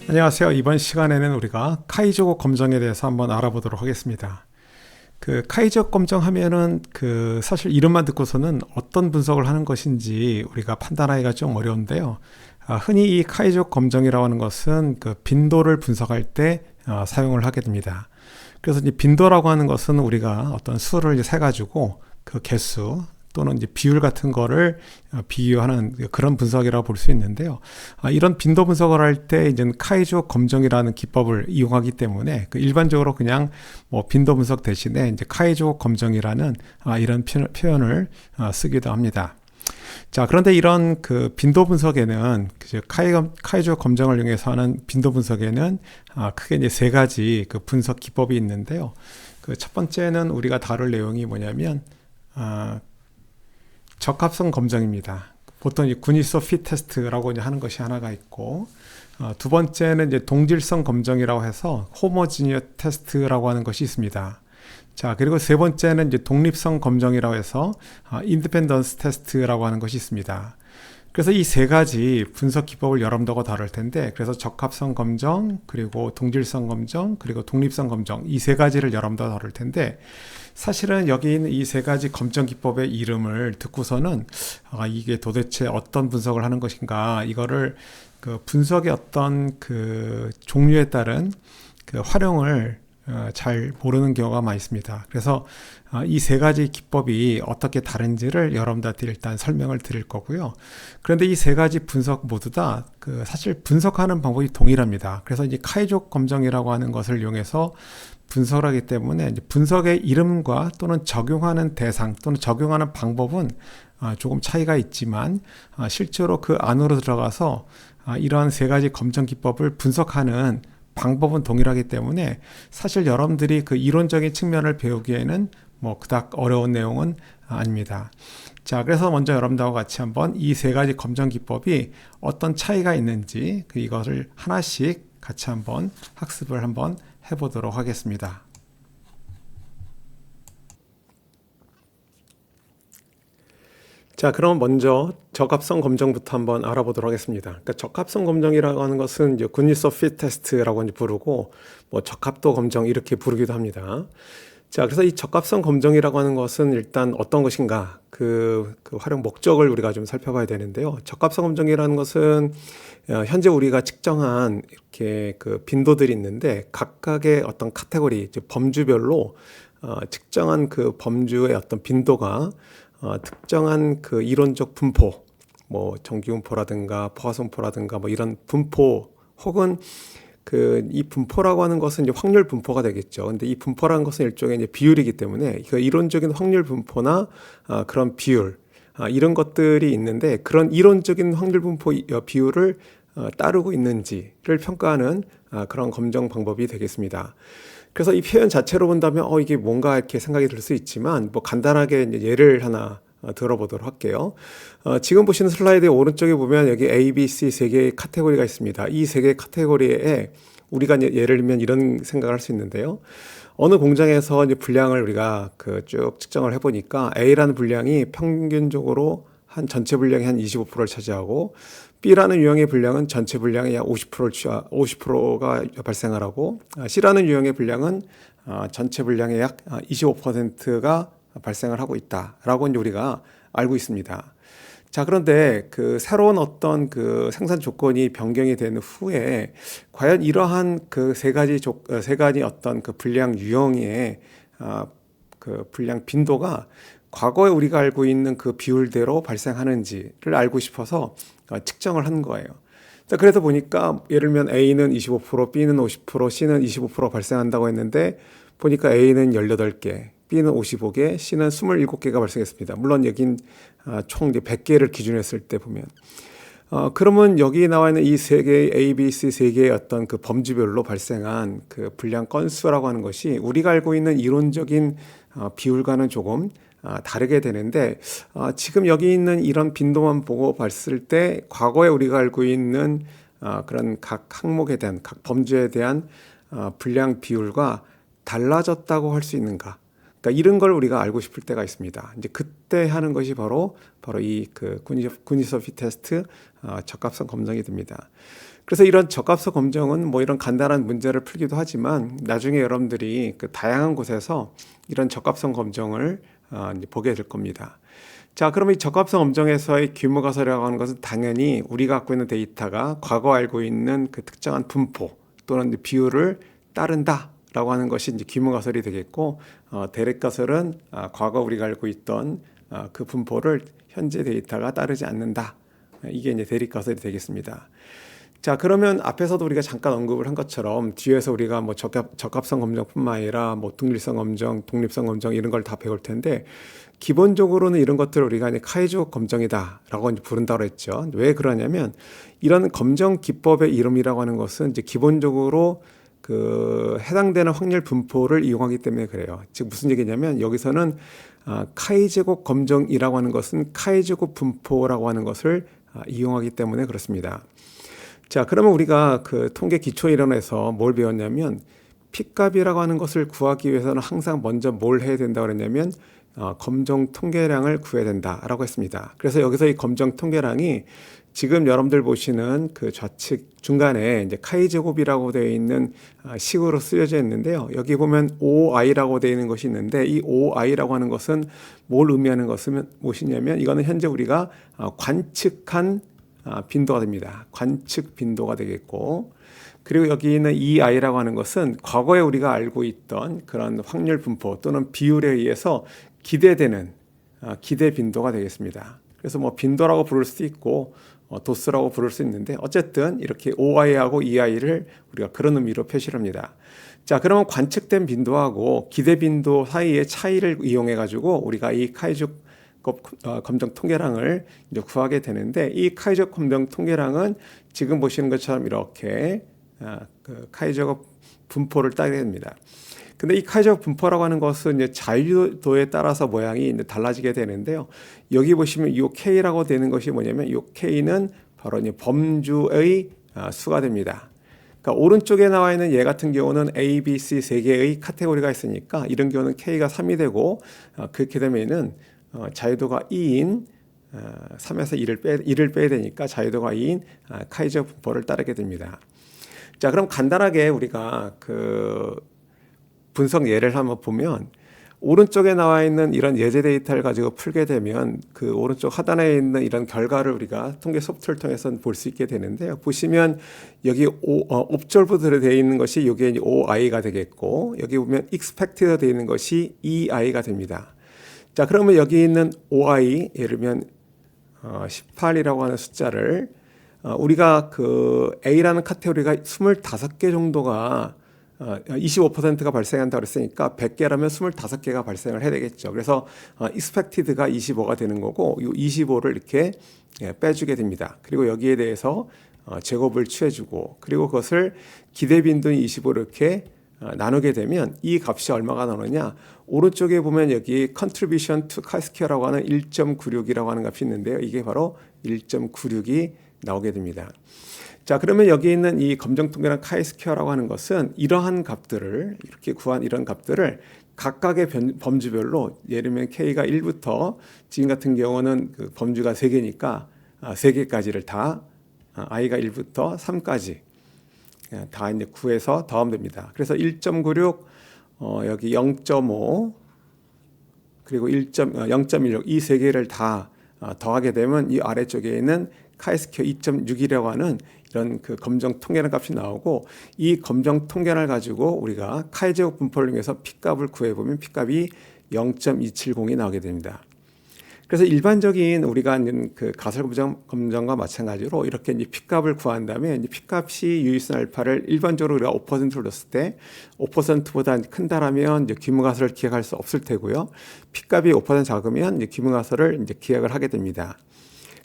안녕하세요. 이번 시간에는 우리가 카이조고 검정에 대해서 한번 알아보도록 하겠습니다. 카이조 검정 하면은 사실 이름만 듣고서는 어떤 분석을 하는 것인지 우리가 판단하기가 좀 어려운데요. 흔히 이 카이조 검정이라고 하는 것은 그 빈도를 분석할 때 사용을 하게 됩니다. 그래서 이제 빈도라고 하는 것은 우리가 어떤 수를 세 가지고 그 개수 또는 이제 비율 같은 거를 비교하는 그런 분석이라고 볼 수 있는데요. 이런 빈도 분석을 할 때 이제 카이조 검정이라는 기법을 이용하기 때문에 일반적으로 그냥 뭐 빈도 분석 대신에 이제 카이조 검정이라는 이런 표현을 쓰기도 합니다. 자, 그런데 이런 빈도 분석에는 카이조 검정을 이용해서 하는 빈도 분석에는 크게 이제 세 가지 그 분석 기법이 있는데요. 첫 번째는 우리가 다룰 내용이 뭐냐면 적합성 검정입니다. 보통 이 구니소 핏 테스트라고 이제 하는 것이 하나가 있고, 두 번째는 이제 동질성 검정이라고 해서 호모지니어 테스트라고 하는 것이 있습니다. 자, 그리고 세 번째는 이제 독립성 검정이라고 해서 인디펜던스 테스트라고 하는 것이 있습니다. 그래서 이 세 가지 분석 기법을 여러분들과 다룰 텐데, 그래서 적합성 검정, 그리고 동질성 검정, 그리고 독립성 검정, 이 세 가지를 여러분들과 다룰 텐데, 사실은 여기 있는 이 세 가지 검정 기법의 이름을 듣고서는 이게 도대체 어떤 분석을 하는 것인가, 이거를 그 분석의 어떤 그 종류에 따른 그 활용을 잘 모르는 경우가 많이 있습니다. 그래서 이 세 가지 기법이 어떻게 다른지를 여러분들한테 일단 설명을 드릴 거고요. 그런데 이 세 가지 분석 모두 다 사실 분석하는 방법이 동일합니다. 그래서 이제 카이조 검정이라고 하는 것을 이용해서 분석을 하기 때문에 이제 분석의 이름과 또는 적용하는 대상 또는 적용하는 방법은 조금 차이가 있지만 실제로 그 안으로 들어가서 이러한 세 가지 검정 기법을 분석하는 방법은 동일하기 때문에 사실 여러분들이 그 이론적인 측면을 배우기에는 뭐 그닥 어려운 내용은 아닙니다. 자, 그래서 먼저 여러분들과 같이 한번 이 세 가지 검정 기법이 어떤 차이가 있는지 이것을 하나씩 같이 한번 학습을 한번 해보도록 하겠습니다. 자, 그럼 먼저 적합성 검정부터 한번 알아보도록 하겠습니다. 그러니까 적합성 검정이라고 하는 것은 이제 구니소 핏 테스트라고 이제 부르고 뭐 적합도 검정 이렇게 부르기도 합니다. 자, 그래서 이 적합성 검정이라고 하는 것은 일단 어떤 것인가 그 활용 목적을 우리가 좀 살펴봐야 되는데요. 적합성 검정이라는 것은 현재 우리가 측정한 이렇게 그 빈도들이 있는데 각각의 어떤 카테고리, 즉 범주별로 측정한 그 범주의 어떤 빈도가 특정한 그 이론적 분포, 뭐 정기분포라든가 포화성포라든가 뭐 이런 분포 혹은 이 분포라고 하는 것은 이제 확률 분포가 되겠죠. 근데 이 분포라는 것은 일종의 이제 비율이기 때문에 그 이론적인 확률 분포나 그런 비율 이런 것들이 있는데 그런 이론적인 확률 분포 비율을 따르고 있는지를 평가하는 그런 검정 방법이 되겠습니다. 그래서 이 표현 자체로 본다면 이게 뭔가 이렇게 생각이 들 수 있지만 뭐 간단하게 이제 예를 하나 들어보도록 할게요. 지금 보시는 슬라이드의 오른쪽에 보면 여기 A, B, C 세 개의 카테고리가 있습니다. 이 세 개의 카테고리에 우리가 예를 들면 이런 생각을 할 수 있는데요. 어느 공장에서 이제 분량을 우리가 쭉 측정을 해보니까 A라는 분량이 평균적으로 한 전체 분량의 한 25%를 차지하고 B라는 유형의 분량은 전체 분량의 약 50%가 발생을 하고 C라는 유형의 분량은 전체 분량의 약 25%가 발생을 하고 있다라고 이제 우리가 알고 있습니다. 자, 그런데 새로운 어떤 생산 조건이 변경이 된 후에 과연 이러한 세 가지 어떤 분량 유형의 분량 빈도가 과거에 우리가 알고 있는 그 비율대로 발생하는지를 알고 싶어서 측정을 한 거예요. 자, 그래서 보니까 예를 들면 A는 25%, B는 50%, C는 25% 발생한다고 했는데 보니까 A는 18개, B는 55개, C는 27개가 발생했습니다. 물론 여긴 총 이제 100개를 기준으로 했을 때 보면 그러면 여기 나와 있는 이 세 개의 A, B, C 세 개의 어떤 범주별로 발생한 분량 건수라고 하는 것이 우리가 알고 있는 이론적인 비율과는 조금 다르게 되는데 지금 여기 있는 이런 빈도만 보고 봤을 때 과거에 우리가 알고 있는 그런 각 항목에 대한 각 범주에 대한 분량 비율과 달라졌다고 할 수 있는가? 그러니까 이런 걸 우리가 알고 싶을 때가 있습니다. 이제 그때 하는 것이 바로 이 그 구니소 피테스트 적합성 검정이 됩니다. 그래서 이런 적합성 검정은 뭐 이런 간단한 문제를 풀기도 하지만 나중에 여러분들이 그 다양한 곳에서 이런 적합성 검정을 이제 보게 될 겁니다. 자, 그러면 이 적합성 검정에서의 규모 가설이라고 하는 것은 당연히 우리가 갖고 있는 데이터가 과거 알고 있는 그 특정한 분포 또는 비율을 따른다라고 하는 것이 이제 규모 가설이 되겠고, 대략 가설은 과거 우리가 알고 있던 그 분포를 현재 데이터가 따르지 않는다. 이게 이제 대립 가설이 되겠습니다. 자, 그러면 앞에서도 우리가 잠깐 언급을 한 것처럼 뒤에서 우리가 뭐 적합성 검정뿐만 아니라 뭐 등립성 검정, 독립성 검정 이런 걸 다 배울 텐데, 기본적으로는 이런 것들을 우리가 이제 카이조 검정이다라고 이제 부른다고 했죠. 왜 그러냐면 이런 검정 기법의 이름이라고 하는 것은 이제 기본적으로 그 해당되는 확률 분포를 이용하기 때문에 그래요. 즉 무슨 얘기냐면 여기서는 카이 제곱 검정이라고 하는 것은 카이 제곱 분포라고 하는 것을 이용하기 때문에 그렇습니다. 자, 그러면 우리가 그 통계 기초 이론에서 뭘 배웠냐면 P값이라고 하는 것을 구하기 위해서는 항상 먼저 뭘 해야 된다고 그랬냐면 검정 통계량을 구해야 된다라고 했습니다. 그래서 여기서 이 검정 통계량이 지금 여러분들 보시는 그 좌측 중간에 이제 카이 제곱이라고 되어 있는 식으로 쓰여져 있는데요. 여기 보면 OI라고 되어 있는 것이 있는데 이 OI라고 하는 것은 뭘 의미하는 것은 무엇이냐면 이거는 현재 우리가 관측한 빈도가 됩니다. 관측 빈도가 되겠고, 그리고 여기 있는 EI라고 하는 것은 과거에 우리가 알고 있던 그런 확률 분포 또는 비율에 의해서 기대되는 기대 빈도가 되겠습니다. 그래서 뭐 빈도라고 부를 수도 있고 도수라고 부를 수 있는데 어쨌든 이렇게 OI하고 EI를 우리가 그런 의미로 표시를 합니다. 자, 그러면 관측된 빈도하고 기대 빈도 사이의 차이를 이용해 가지고 우리가 이 카이조 검정 통계량을 이제 구하게 되는데, 이 카이저 검정 통계량은 지금 보시는 것처럼 이렇게 그 카이저 분포를 따게 됩니다. 근데 이 카이저 분포라고 하는 것은 이제 자유도에 따라서 모양이 이제 달라지게 되는데요. 여기 보시면 이 K라고 되는 것이 뭐냐면 이 K는 바로 이제 범주의 수가 됩니다. 그러니까 오른쪽에 나와 있는 얘 같은 경우는 A, B, C 세 개의 카테고리가 있으니까 이런 경우는 K가 3이 되고, 그렇게 되면은 자유도가 2인 3에서 1을 빼야 되니까 자유도가 2인 카이저 분포를 따르게 됩니다. 자, 그럼 간단하게 우리가 그 분석 예를 한번 보면 오른쪽에 나와 있는 이런 예제 데이터를 가지고 풀게 되면 그 오른쪽 하단에 있는 이런 결과를 우리가 통계 소프트를 통해서 볼 수 있게 되는데요. 보시면 여기 옵졸브드로 되어 있는 것이 이게 OI가 되겠고, 여기 보면 expected 되어 있는 것이 EI가 됩니다. 자, 그러면 여기 있는 OI, 예를 들면 18이라고 하는 숫자를 우리가 그 A라는 카테고리가 25개 정도가 25%가 발생한다고 그랬으니까 100개라면 25개가 발생을 해야 되겠죠. 그래서 expected가 25가 되는 거고, 이 25를 이렇게 빼주게 됩니다. 그리고 여기에 대해서 제곱을 취해주고, 그리고 그것을 기대 빈도인 25를 이렇게 나누게 되면 이 값이 얼마가 나오느냐, 오른쪽에 보면 여기 contribution to chi-square라고 하는 1.96이라고 하는 값이 있는데요. 이게 바로 1.96이 나오게 됩니다. 자, 그러면 여기 있는 이 검정 통계랑 chi-square라고 하는 것은 이러한 값들을 이렇게 구한 이런 값들을 각각의 범주별로, 예를 들면 K가 1부터 지금 같은 경우는 그 범주가 3개니까 3개까지를 다 I가 1부터 3까지 다 이제 구해서 더하면 됩니다. 그래서 1.96, 여기 0.5, 그리고 0.16 이 세 개를 다 더하게 되면 이 아래쪽에 있는 카이스퀘어 2.6이라고 하는 이런 그 검정 통계량 값이 나오고, 이 검정 통계를 가지고 우리가 카이제곱 분포를 이용해서 P값을 구해보면 P값이 0.270이 나오게 됩니다. 그래서 일반적인 우리가 그 가설 검정과 마찬가지로 이렇게 이제 P값을 구한 다음에 이제 P값이 유의선 알파를 일반적으로 우리가 5%를 넣었을 때 5%보다 큰다라면 이제 규모 가설을 기억할 수 없을 테고요. P값이 5% 작으면 이제 규모 가설을 이제 기억을 하게 됩니다.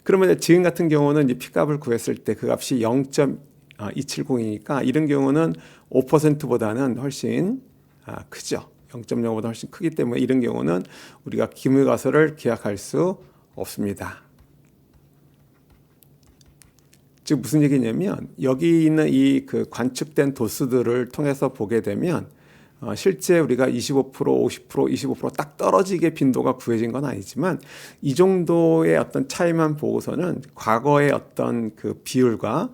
그러면 지금 같은 경우는 이제 P값을 구했을 때 그 값이 0.270이니까 이런 경우는 5%보다는 훨씬 크죠. 0.05보다 훨씬 크기 때문에 이런 경우는 우리가 규모 가설을 기약할 수 없습니다. 즉 무슨 얘기냐면 여기 있는 이 그 관측된 도수들을 통해서 보게 되면 실제 우리가 25%, 50%, 25%딱 떨어지게 빈도가 구해진 건 아니지만 이 정도의 어떤 차이만 보고서는 과거의 어떤 그 비율과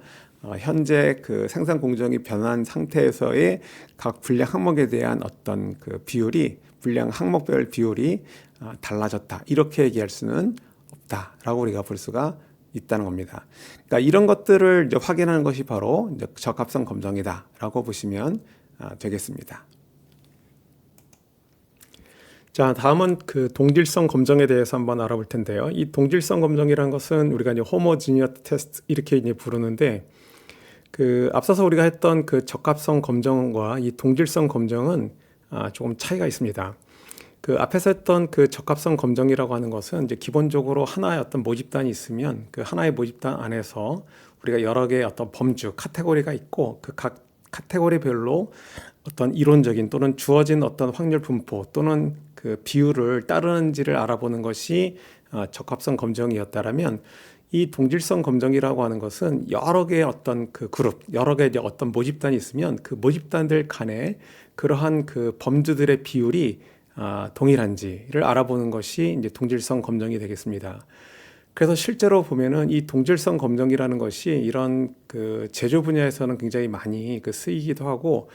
현재 그 생산 공정이 변한 상태에서의 각 분량 항목에 대한 어떤 그 비율이 분량 항목별 비율이 달라졌다. 이렇게 얘기할 수는 없다라고 우리가 볼 수가 있다는 겁니다. 그러니까 이런 것들을 이제 확인하는 것이 바로 이제 적합성 검정이다라고 보시면 되겠습니다. 자, 다음은 그 동질성 검정에 대해서 한번 알아볼 텐데요. 이 동질성 검정이라는 것은 우리가 이제 호모지니어스 테스트 이렇게 이제 부르는데, 그 앞서서 우리가 했던 그 적합성 검정과 이 동질성 검정은 조금 차이가 있습니다. 그 앞에서 했던 그 적합성 검정이라고 하는 것은 이제 기본적으로 하나의 어떤 모집단이 있으면 그 하나의 모집단 안에서 우리가 여러 개의 어떤 범주, 카테고리가 있고 그 각 카테고리별로 어떤 이론적인 또는 주어진 어떤 확률 분포 또는 그 비율을 따르는지를 알아보는 것이 적합성 검정이었다라면, 이 동질성 검정이라고 하는 것은 여러 개의 어떤 그 그룹, 여러 개의 어떤 모집단이 있으면 그 모집단들 간에 그러한 그 범주들의 비율이 동일한지를 알아보는 것이 이제 동질성 검정이 되겠습니다. 그래서 실제로 보면은 이 동질성 검정이라는 것이 이런 그 제조 분야에서는 굉장히 많이 그 쓰이기도 하고,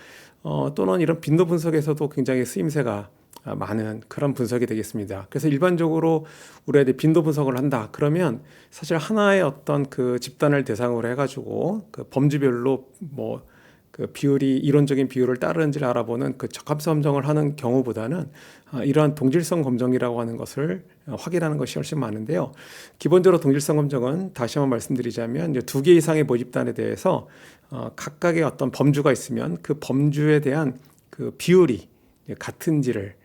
또는 이런 빈도 분석에서도 굉장히 쓰임새가 많은 그런 분석이 되겠습니다. 그래서 일반적으로 우리가 이제 빈도 분석을 한다 그러면 사실 하나의 어떤 그 집단을 대상으로 해가지고 그 범주별로 뭐 그 비율이 이론적인 비율을 따르는지를 알아보는 그 적합성 검정을 하는 경우보다는 이러한 동질성 검정이라고 하는 것을 확인하는 것이 훨씬 많은데요. 기본적으로 동질성 검정은 다시 한번 말씀드리자면 이제 2개 이상의 모집단에 대해서 각각의 어떤 범주가 있으면 그 범주에 대한 그 비율이 같은지를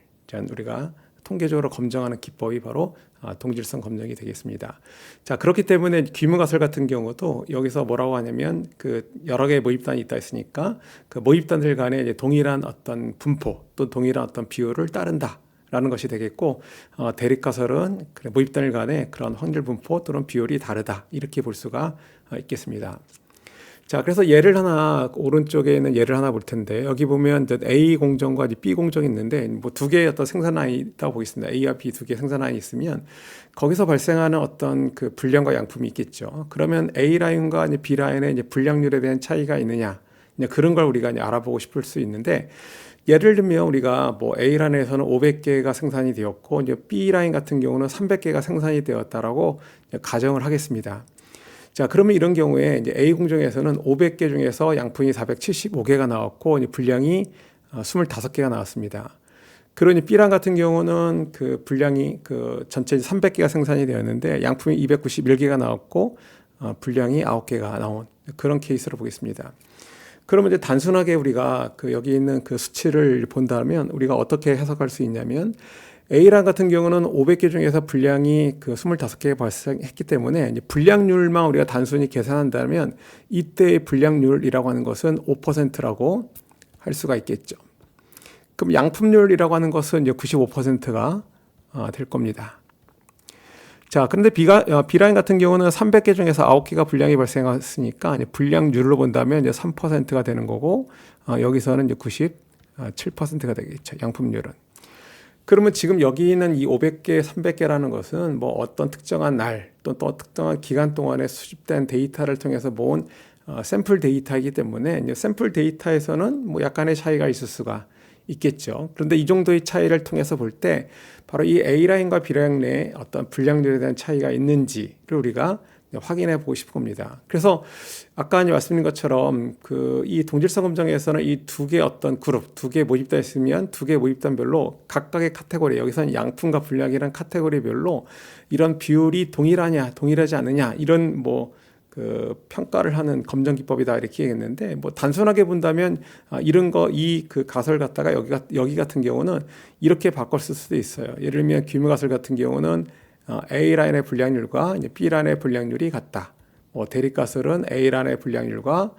우리가 통계적으로 검증하는 기법이 바로 동질성 검정이 되겠습니다. 자, 그렇기 때문에 귀문가설 같은 경우도 여기서 뭐라고 하냐면 그 여러 개의 모집단이 있다 했으니까 그 모집단들 간에 이제 동일한 어떤 분포 또 동일한 어떤 비율을 따른다라는 것이 되겠고, 대립가설은 모집단들 간에 그런 확률 분포 또는 비율이 다르다 이렇게 볼 수가 있겠습니다. 자, 그래서 예를 하나, 오른쪽에 있는 예를 하나 볼 텐데, 여기 보면 A 공정과 B 공정이 있는데, 뭐 2개의 어떤 생산 라인이 있다고 보겠습니다. A와 B 2개의 생산 라인이 있으면, 거기서 발생하는 어떤 그 분량과 양품이 있겠죠. 그러면 A 라인과 B 라인의 이제 분량률에 대한 차이가 있느냐, 그런 걸 우리가 이제 알아보고 싶을 수 있는데, 예를 들면 우리가 뭐 A 라인에서는 500개가 생산이 되었고, 이제 B 라인 같은 경우는 300개가 생산이 되었다라고 가정을 하겠습니다. 자, 그러면 이런 경우에 이제 A 공정에서는 500개 중에서 양품이 475개가 나왔고 분량이 25개가 나왔습니다. 그러니 B랑 같은 경우는 그 분량이 그 전체 300개가 생산이 되었는데 양품이 291개가 나왔고 분량이 9개가 나온 그런 케이스로 보겠습니다. 그러면 이제 단순하게 우리가 그 여기 있는 그 수치를 본다면 우리가 어떻게 해석할 수 있냐면, A랑 같은 경우는 500개 중에서 분량이 그 25개가 발생했기 때문에 이제 분량률만 우리가 단순히 계산한다면 이때의 분량률이라고 하는 것은 5%라고 할 수가 있겠죠. 그럼 양품률이라고 하는 것은 이제 95%가 될 겁니다. 자, 그런데 B라인 같은 경우는 300개 중에서 9개가 분량이 발생했으니까 이제 분량률로 본다면 이제 3%가 되는 거고, 여기서는 이제 97%가 되겠죠. 양품률은. 그러면 지금 여기 있는 이 500개, 300개라는 것은 뭐 어떤 특정한 날 또 특정한 기간 동안에 수집된 데이터를 통해서 모은 샘플 데이터이기 때문에 이제 샘플 데이터에서는 뭐 약간의 차이가 있을 수가 있겠죠. 그런데 이 정도의 차이를 통해서 볼 때 바로 이 A라인과 B라인 내에 어떤 분량률에 대한 차이가 있는지를 우리가 확인해 보고 싶은 겁니다. 그래서 아까 말씀드린 것처럼 그 이 동질성 검정에서는 이 2개 어떤 그룹, 2개 모집단이 있으면 2개 모집단별로 각각의 카테고리, 여기서는 양품과 분량이란 카테고리별로 이런 비율이 동일하냐, 동일하지 않느냐 이런 뭐 그 평가를 하는 검정 기법이다 이렇게 얘기했는데, 뭐 단순하게 본다면 이런 거 이 그 가설 갖다가 여기 같은 경우는 이렇게 바꿨을 수도 있어요. 예를 들면 규모 가설 같은 경우는 A 라인의 분량률과 B 라인의 분량률이 같다. 대립가설은 A 라인의 분량률과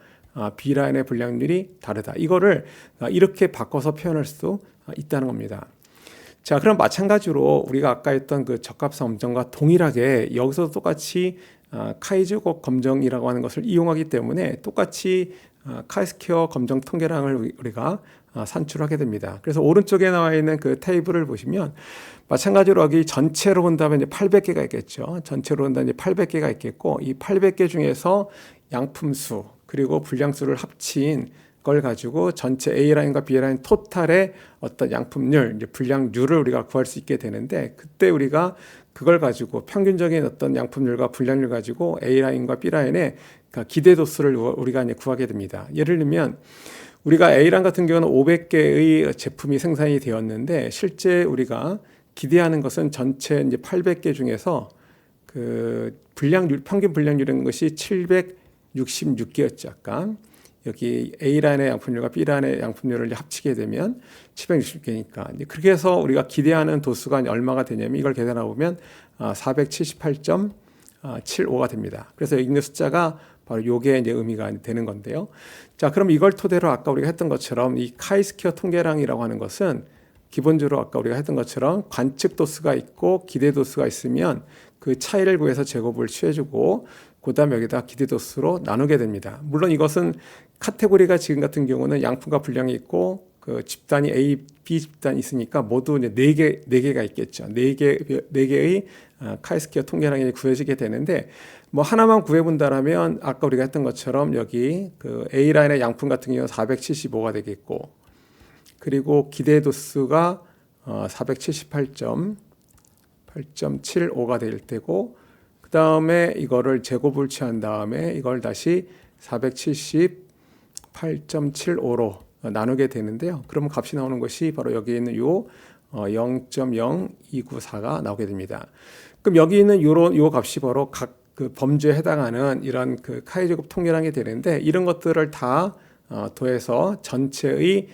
B 라인의 분량률이 다르다. 이거를 이렇게 바꿔서 표현할 수 있다는 겁니다. 자, 그럼 마찬가지로 우리가 아까 했던 그 적합성 검정과 동일하게 여기서도 똑같이 카이즈곡 검정이라고 하는 것을 이용하기 때문에 똑같이 카이스퀘어 검정 통계량을 우리가 산출하게 됩니다. 그래서 오른쪽에 나와 있는 그 테이블을 보시면 마찬가지로 여기 전체로 본다면 이제 800개가 있겠죠. 전체로 본다면 이제 800개가 있겠고, 이 800개 중에서 양품수 그리고 분량수를 합친 걸 가지고 전체 A라인과 B라인 토탈의 어떤 양품률, 이제 분량률을 우리가 구할 수 있게 되는데, 그때 우리가 그걸 가지고 평균적인 어떤 양품률과 분량률 가지고 A라인과 B라인의 기대도수를 우리가 이제 구하게 됩니다. 예를 들면 우리가 A라인 같은 경우는 500개의 제품이 생산이 되었는데, 실제 우리가 기대하는 것은 전체 이제 800개 중에서 그 분량률, 평균 분량률인 것이 766개였죠. 아까 여기 A라인의 양품률과 B라인의 양품률을 합치게 되면 760개니까, 그렇게 해서 우리가 기대하는 도수가 얼마가 되냐면 이걸 계산해 보면 478.75가 됩니다. 그래서 여기 있는 숫자가 바로 요게 이제 의미가 되는 건데요. 자, 그럼 이걸 토대로 아까 우리가 했던 것처럼 이 카이스퀘어 통계량이라고 하는 것은 기본적으로 아까 우리가 했던 것처럼 관측 도수가 있고 기대 도수가 있으면 그 차이를 구해서 제곱을 취해주고 그다음 여기다 기대 도수로 나누게 됩니다. 물론 이것은 카테고리가 지금 같은 경우는 양품과 분량이 있고 그 집단이 A, B 집단이 있으니까 모두 이제 네 개가 있겠죠. 네 개의 카이스퀘어 통계량이 구해지게 되는데, 뭐 하나만 구해본다라면 아까 우리가 했던 것처럼 여기 그 A 라인의 양품 같은 경우는 475가 되겠고, 그리고 기대 도수가 478.75가 될 테고, 그 다음에 이거를 제곱을 취한 다음에 이걸 다시 478.75로 나누게 되는데요. 그러면 값이 나오는 것이 바로 여기 있는 요 0.0294가 나오게 됩니다. 그럼 여기 있는 요 값이 바로 각 그 범주에 해당하는 이런 그 카이제곱 통계량이 되는데, 이런 것들을 다 더해서 전체의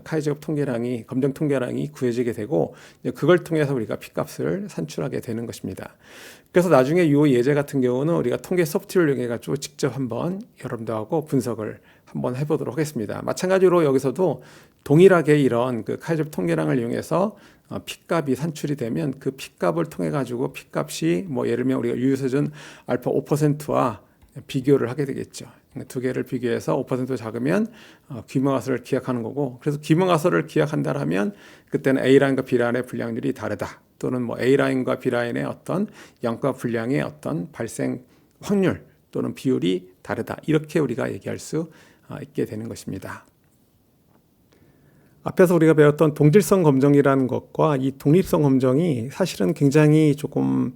카이제곱 통계량이, 검정 통계량이 구해지게 되고, 그걸 통해서 우리가 P값을 산출하게 되는 것입니다. 그래서 나중에 이 예제 같은 경우는 우리가 통계 소프트웨어를 이용해 가지고 직접 한번 여러분들하고 분석을 한번 해보도록 하겠습니다. 마찬가지로 여기서도 동일하게 이런 그 카이제곱 통계량을 이용해서 P값이 산출이 되면 그 P값을 통해 가지고 P값이 뭐 예를 들면 우리가 유효수준 알파 5%와 비교를 하게 되겠죠. 두 개를 비교해서 5% 작으면 귀모가설을 기약하는 거고, 그래서 귀모가설을 기약한다라면 그때는 A라인과 B라인의 분량률이 다르다, 또는 뭐 A라인과 B라인의 어떤 양과 분량의 어떤 발생 확률 또는 비율이 다르다, 이렇게 우리가 얘기할 수 있게 되는 것입니다. 앞에서 우리가 배웠던 동질성 검정이라는 것과 이 독립성 검정이 사실은 굉장히 조금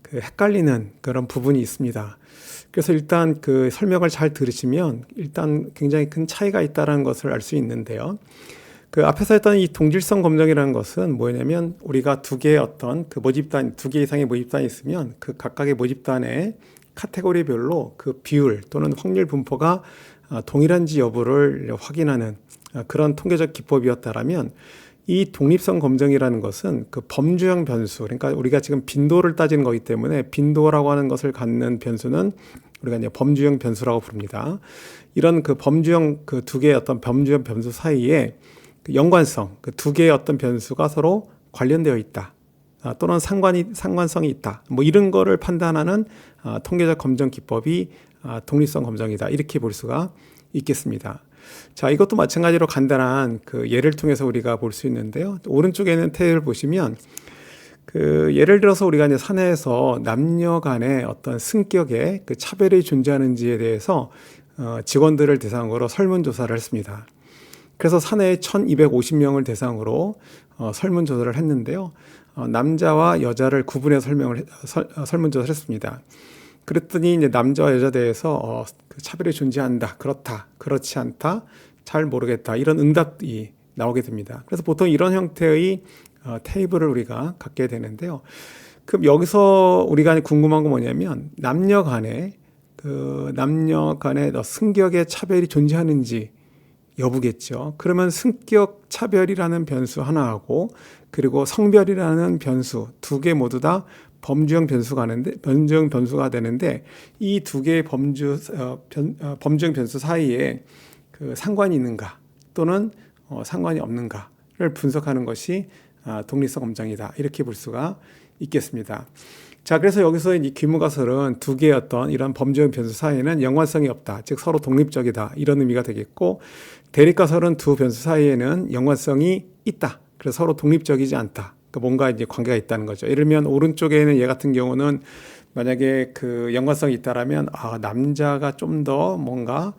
그 헷갈리는 그런 부분이 있습니다. 그래서 일단 그 설명을 잘 들으시면 일단 굉장히 큰 차이가 있다는 것을 알 수 있는데요. 그 앞에서 했던 이 동질성 검정이라는 것은 뭐냐면 우리가 두 개의 어떤 그 모집단, 두 개 이상의 모집단이 있으면 그 각각의 모집단의 카테고리별로 그 비율 또는 확률 분포가 동일한지 여부를 확인하는 그런 통계적 기법이었다라면, 이 독립성 검정이라는 것은 그 범주형 변수, 그러니까 우리가 지금 빈도를 따지는 거기 때문에 빈도라고 하는 것을 갖는 변수는 우리가 이제 범주형 변수라고 부릅니다. 이런 그 범주형 그 두 개의 어떤 범주형 변수 사이에 그 연관성, 그 두 개의 어떤 변수가 서로 관련되어 있다, 또는 상관성이 있다, 뭐 이런 거를 판단하는 통계적 검정 기법이 독립성 검정이다, 이렇게 볼 수가 있겠습니다. 자, 이것도 마찬가지로 간단한 그 예를 통해서 우리가 볼 수 있는데요. 오른쪽에 있는 테이블을 보시면 그 예를 들어서 우리가 이제 사내에서 남녀 간의 어떤 승격의 그 차별이 존재하는지에 대해서 직원들을 대상으로 설문조사를 했습니다. 그래서 사내에 1250명을 대상으로 설문조사를 했는데요. 남자와 여자를 구분해서 설문조사를 했습니다. 그랬더니 이제 남자와 여자에 대해서 그 차별이 존재한다, 그렇다, 그렇지 않다, 잘 모르겠다, 이런 응답이 나오게 됩니다. 그래서 보통 이런 형태의 테이블을 우리가 갖게 되는데요. 그럼 여기서 우리가 궁금한 건 뭐냐면 남녀 간의 승격의 차별이 존재하는지 여부겠죠. 그러면 승격 차별이라는 변수 하나하고 그리고 성별이라는 변수 두 개 모두 다 범주형 변수가 되는데 이 두 개의 범주형 변수 사이에 그 상관이 있는가 또는 상관이 없는가를 분석하는 것이 독립성 검정이다, 이렇게 볼 수가 있겠습니다. 자, 그래서 여기서 이 귀무가설은 두 개의 어떤 이런 범주형 변수 사이에는 연관성이 없다, 즉 서로 독립적이다, 이런 의미가 되겠고, 대립가설은 두 변수 사이에는 연관성이 있다. 그래서 서로 독립적이지 않다. 그러니까 뭔가 이제 관계가 있다는 거죠. 예를 들면 오른쪽에 있는 얘 같은 경우는 만약에 그 연관성이 있다라면 남자가 좀 더 뭔가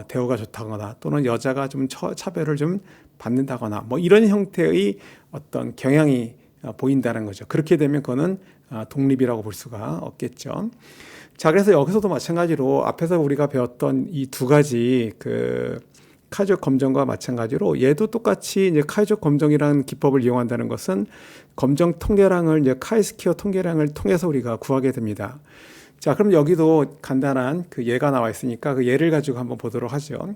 대우가 좋다거나 또는 여자가 좀 차별을 좀 받는다거나 뭐 이런 형태의 어떤 경향이 보인다는 거죠. 그렇게 되면 그거는 독립이라고 볼 수가 없겠죠. 자, 그래서 여기서도 마찬가지로 앞에서 우리가 배웠던 이 두 가지 그 카이적 검정과 마찬가지로 얘도 똑같이 이제 카이적 검정이라는 기법을 이용한다는 것은 검정 통계량을 이제 카이스퀘어 통계량을 통해서 우리가 구하게 됩니다. 자, 그럼 여기도 간단한 그 예가 나와 있으니까 그 예를 가지고 한번 보도록 하죠.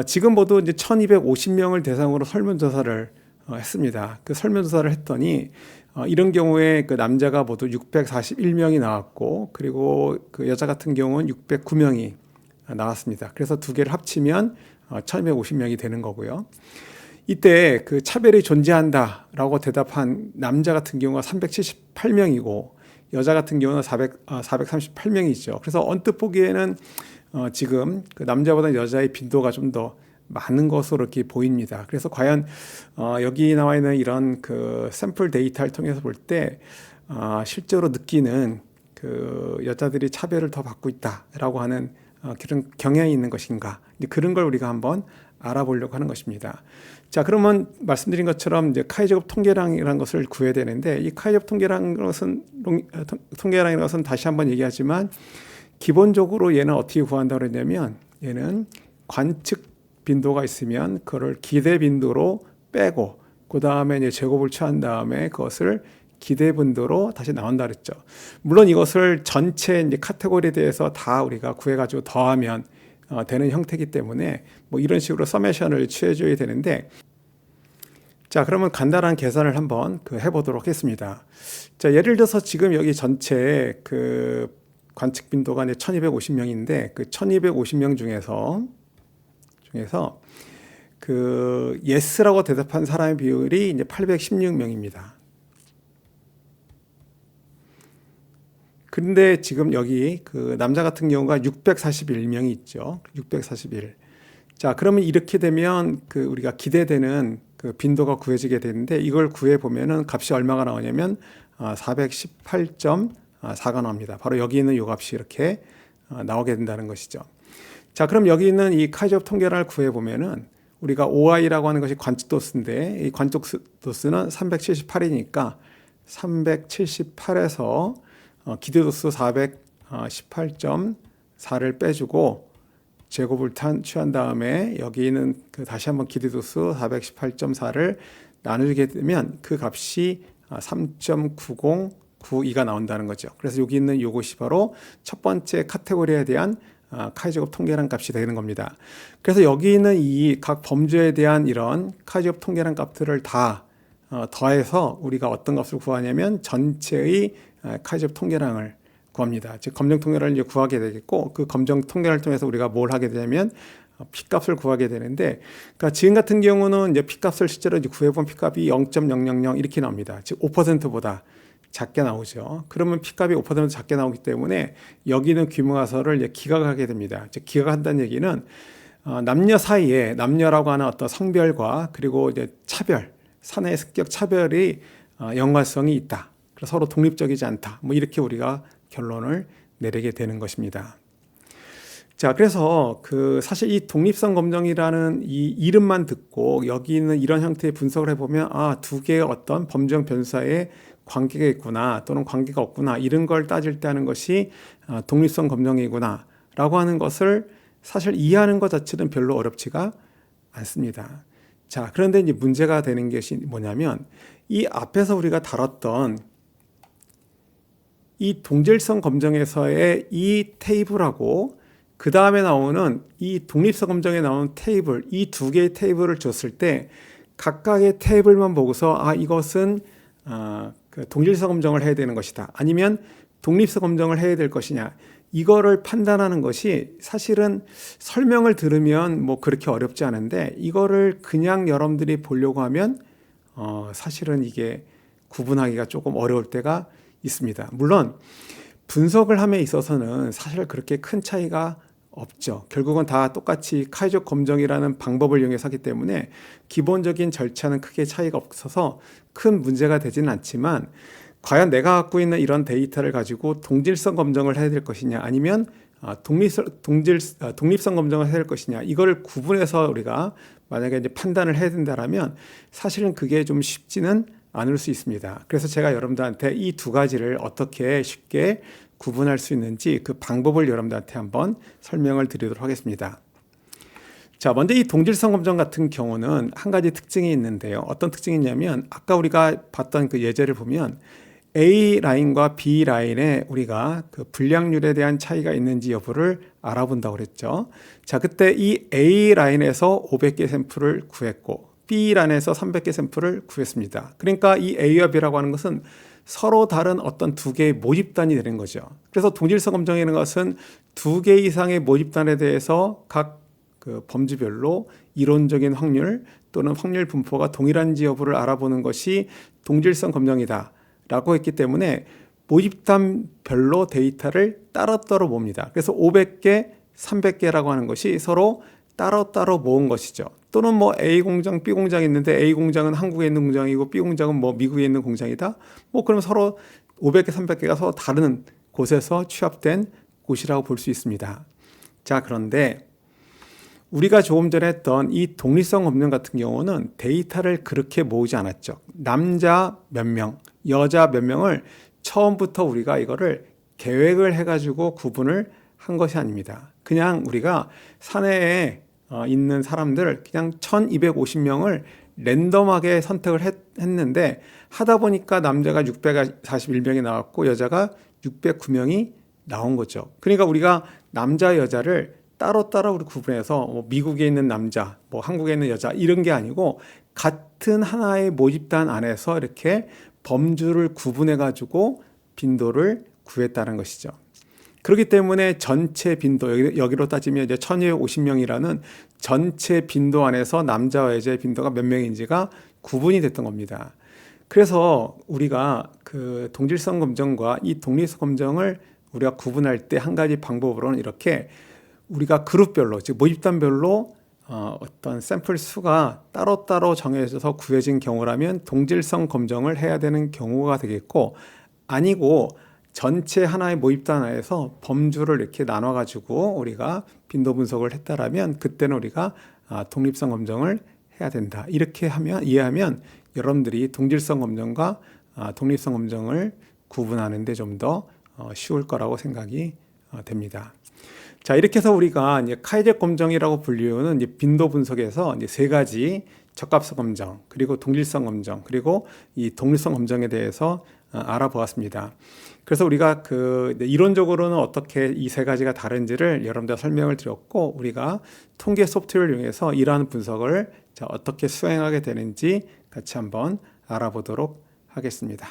지금 모두 이제 1250명을 대상으로 설문조사를 했습니다. 그 설문조사를 했더니 이런 경우에 그 남자가 모두 641명이 나왔고 그리고 그 여자 같은 경우는 609명이 나왔습니다. 그래서 두 개를 합치면 1250명이 되는 거고요. 이때 그 차별이 존재한다라고 대답한 남자 같은 경우가 378명이고 여자 같은 경우는 438명이죠. 그래서 언뜻 보기에는 지금 그 남자보다 여자의 빈도가 좀 더 많은 것으로 이렇게 보입니다. 그래서 과연 여기 나와 있는 이런 그 샘플 데이터를 통해서 볼 때 실제로 느끼는 그 여자들이 차별을 더 받고 있다라고 하는 그런 경향이 있는 것인가, 그런 걸 우리가 한번 알아보려고 하는 것입니다. 자, 그러면 말씀드린 것처럼 이제 카이제곱 통계량이라는 것을 구해야 되는데 이 카이제곱 통계량이라는 것은 다시 한번 얘기하지만 기본적으로 얘는 어떻게 구한다고 그러냐면 얘는 관측 빈도가 있으면 그걸 기대 빈도로 빼고 그 다음에 이제 제곱을 취한 다음에 그것을 기대 빈도로 다시 나온다 그랬죠. 물론 이것을 전체 이제 카테고리에 대해서 다 우리가 구해가지고 더하면 되는 형태이기 때문에 뭐 이런 식으로 서메이션을 취해줘야 되는데, 자, 그러면 간단한 계산을 한번 해보도록 하겠습니다. 자, 예를 들어서 지금 여기 전체 그 관측 빈도가 이제 1250명인데 그 1250명 중에서 그 yes라고 대답한 사람의 비율이 이제 816명입니다. 근데 지금 여기 그 남자 같은 경우가 641명이 있죠. 641. 자, 그러면 이렇게 되면 그 우리가 기대되는 그 빈도가 구해지게 되는데 이걸 구해 보면은 값이 얼마가 나오냐면 418.4가 나옵니다. 바로 여기 있는 이 값이 이렇게 나오게 된다는 것이죠. 자, 그럼 여기 있는 이 카이제곱 통계량을 구해 보면은 우리가 OI라고 하는 것이 관측도수인데 이 관측도수는 378이니까 378에서 기대도수 418.4를 빼주고 제곱을 취한 다음에 여기는 그 다시 한번 기대도수 418.4를 나누게 되면 그 값이 3.9092가 나온다는 거죠. 그래서 여기 있는 이것이 바로 첫 번째 카테고리에 대한 카이제곱 통계량 값이 되는 겁니다. 그래서 여기 있는 이 각 범주에 대한 이런 카이제곱 통계량 값들을 다 더해서 우리가 어떤 값을 구하냐면 전체의 카이제곱 통계량을 구합니다. 즉 검정 통계량을 이제 구하게 되겠고 그 검정 통계를 통해서 우리가 뭘 하게 되냐면 P값을 구하게 되는데, 그러니까 지금 같은 경우는 이제 P값을 실제로 이제 구해본 P값이 0.000 이렇게 나옵니다. 즉 5%보다 작게 나오죠. 그러면 P값이 5% 작게 나오기 때문에 여기는 귀무가설을 이제 기각하게 됩니다. 즉 기각한다는 얘기는 남녀 사이에 남녀라고 하는 어떤 성별과 그리고 이제 차별, 사내의 습격 차별이 연관성이 있다. 그래서 서로 독립적이지 않다. 뭐 이렇게 우리가 결론을 내리게 되는 것입니다. 자, 그래서 사실 이 독립성 검정이라는 이 이름만 듣고 여기 있는 이런 형태의 분석을 해보면 두 개의 어떤 범정 변수사이에 관계가 있구나 또는 관계가 없구나 이런 걸 따질 때 하는 것이 독립성 검정이구나 라고 하는 것을 사실 이해하는 것 자체는 별로 어렵지가 않습니다. 자, 그런데 이제 문제가 되는 것이 뭐냐면 이 앞에서 우리가 다뤘던 이 동질성 검정에서의 이 테이블하고 그 다음에 나오는 이 독립성 검정에 나오는 테이블, 이 두 개의 테이블을 줬을 때 각각의 테이블만 보고서 이것은 그 동질성 검정을 해야 되는 것이다. 아니면 독립성 검정을 해야 될 것이냐. 이거를 판단하는 것이 사실은 설명을 들으면 뭐 그렇게 어렵지 않은데 이거를 그냥 여러분들이 보려고 하면 사실은 이게 구분하기가 조금 어려울 때가 있습니다. 물론 분석을 함에 있어서는 사실 그렇게 큰 차이가 없죠. 결국은 다 똑같이 카이적 검정이라는 방법을 이용해서 하기 때문에 기본적인 절차는 크게 차이가 없어서 큰 문제가 되지는 않지만, 과연 내가 갖고 있는 이런 데이터를 가지고 동질성 검정을 해야 될 것이냐, 아니면 독립성 검정을 해야 될 것이냐, 이걸 구분해서 우리가 만약에 이제 판단을 해야 된다라면 사실은 그게 좀 쉽지는 않을 수 있습니다. 그래서 제가 여러분들한테 이 두 가지를 어떻게 쉽게 구분할 수 있는지 그 방법을 여러분들한테 한번 설명을 드리도록 하겠습니다. 자, 먼저 이 동질성 검정 같은 경우는 한 가지 특징이 있는데요. 어떤 특징이 있냐면, 아까 우리가 봤던 그 예제를 보면 A 라인과 B 라인에 우리가 그 불량률에 대한 차이가 있는지 여부를 알아본다고 그랬죠. 자, 그때 이 A 라인에서 500개 샘플을 구했고 B 라인에서 300개 샘플을 구했습니다. 그러니까 이 A와 B라고 하는 것은 서로 다른 어떤 두 개의 모집단이 되는 거죠. 그래서 동질성 검정이라는 것은 두 개 이상의 모집단에 대해서 각 그 범주별로 이론적인 확률 또는 확률 분포가 동일한지 여부를 알아보는 것이 동질성 검정이다 라고 했기 때문에 모집단별로 데이터를 따로따로 봅니다. 그래서 500개, 300개라고 하는 것이 서로 따로따로 모은 것이죠. 또는 뭐 A 공장, B 공장이 있는데 A 공장은 한국에 있는 공장이고 B 공장은 뭐 미국에 있는 공장이다. 뭐 그럼 서로 500개, 300개가 서로 다른 곳에서 취합된 곳이라고 볼 수 있습니다. 자, 그런데 우리가 조금 전에 했던 이 독립성 검정 같은 경우는 데이터를 그렇게 모으지 않았죠. 남자 몇 명, 여자 몇 명을 처음부터 우리가 이거를 계획을 해가지고 구분을 한 것이 아닙니다. 그냥 우리가 사내에 있는 사람들 그냥 1250명을 랜덤하게 선택을 했는데, 하다 보니까 남자가 641명이 나왔고 여자가 609명이 나온 거죠. 그러니까 우리가 남자 여자를 따로따로 우리 구분해서 뭐 미국에 있는 남자, 뭐 한국에 있는 여자 이런 게 아니고 같은 하나의 모집단 안에서 이렇게 범주를 구분해 가지고 빈도를 구했다는 것이죠. 그렇기 때문에 전체 빈도, 여기로 따지면 이제 1250명이라는 전체 빈도 안에서 남자와 여자의 빈도가 몇 명인지가 구분이 됐던 겁니다. 그래서 우리가 그 동질성 검정과 이 독립성 검정을 우리가 구분할 때 한 가지 방법으로는 이렇게 우리가 그룹별로, 즉 모집단별로 어떤 샘플 수가 따로따로 정해져서 구해진 경우라면 동질성 검정을 해야 되는 경우가 되겠고, 아니고 전체 하나의 모집단 안에서 범주를 이렇게 나눠가지고 우리가 빈도 분석을 했다라면 그때는 우리가 독립성 검정을 해야 된다. 이렇게 하면, 이해하면 여러분들이 동질성 검정과 독립성 검정을 구분하는 데 좀 더 쉬울 거라고 생각이 됩니다. 자, 이렇게 해서 우리가 이제 카이제 검정이라고 불리우는 이제 빈도 분석에서 이제 세 가지 적합성 검정, 그리고 동질성 검정, 그리고 이 독립성 검정에 대해서 알아보았습니다. 그래서 우리가 그 이론적으로는 어떻게 이 세 가지가 다른지를 여러분들 설명을 드렸고, 우리가 통계 소프트웨어를 이용해서 이러한 분석을 어떻게 수행하게 되는지 같이 한번 알아보도록 하겠습니다.